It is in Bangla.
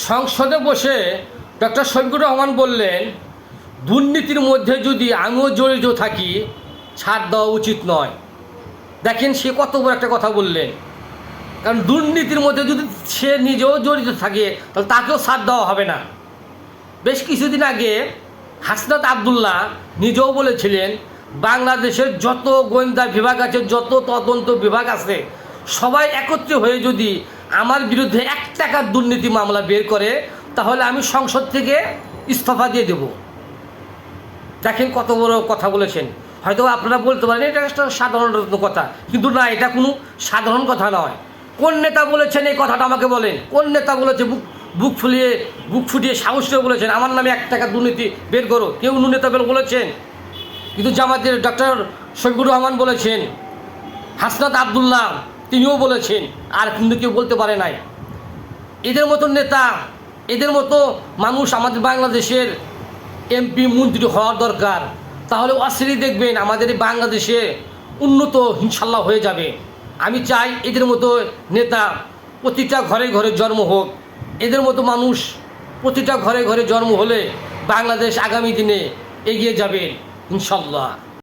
সংসদে বসে ডক্টর শফিকুর রহমান বললেন, দুর্নীতির মধ্যে যদি আমিও জড়িত থাকি ছাড় দেওয়া উচিত নয়। দেখেন সে কত বড় একটা কথা বললেন। কারণ দুর্নীতির মধ্যে যদি সে নিজেও জড়িত থাকে তাহলে তাকেও ছাড় দেওয়া হবে না। বেশ কিছুদিন আগে হাসনাত আবদুল্লাহ নিজেও বলেছিলেন, বাংলাদেশের যত গোয়েন্দা বিভাগ আছে, যত তদন্ত বিভাগ আছে, সবাই একত্রে হয়ে যদি আমার বিরুদ্ধে 1 টাকার দুর্নীতি মামলা বের করে তাহলে আমি সংসদ থেকে ইস্তফা দিয়ে দেব। দেখেন কত বড় কথা বলেছেন। হয়তো আপনারা বলতে পারেন এটা একটা সাধারণ কথা, কিন্তু না, এটা কোনো সাধারণ কথা নয়। কোন নেতা বলেছেন এই কথাটা আমাকে বলেন? কোন নেতা বলেছে বুক ফুটিয়ে সাহস করে বলেছেন আমার নামে 1 টাকা দুর্নীতি বের করো? কেউ নেতা বলেছেন? কিন্তু জামাতের ডক্টর শফিকুর রহমান বলেছেন, হাসনাত আবদুল্লাহ তিনিও বলেছেন, আর কিন্তু কেউ বলতে পারে নাই। এদের মতো নেতা, এদের মতো মানুষ আমাদের বাংলাদেশের এমপি মন্ত্রী হওয়ার দরকার। তাহলে অচিরেই দেখবেন আমাদের বাংলাদেশে উন্নত ইনশাল্লাহ হয়ে যাবে। আমি চাই এদের মতো নেতা প্রতিটা ঘরে ঘরে জন্ম হোক। এদের মতো মানুষ প্রতিটা ঘরে ঘরে জন্ম হলে বাংলাদেশ আগামী দিনে এগিয়ে যাবে ইনশাল্লাহ।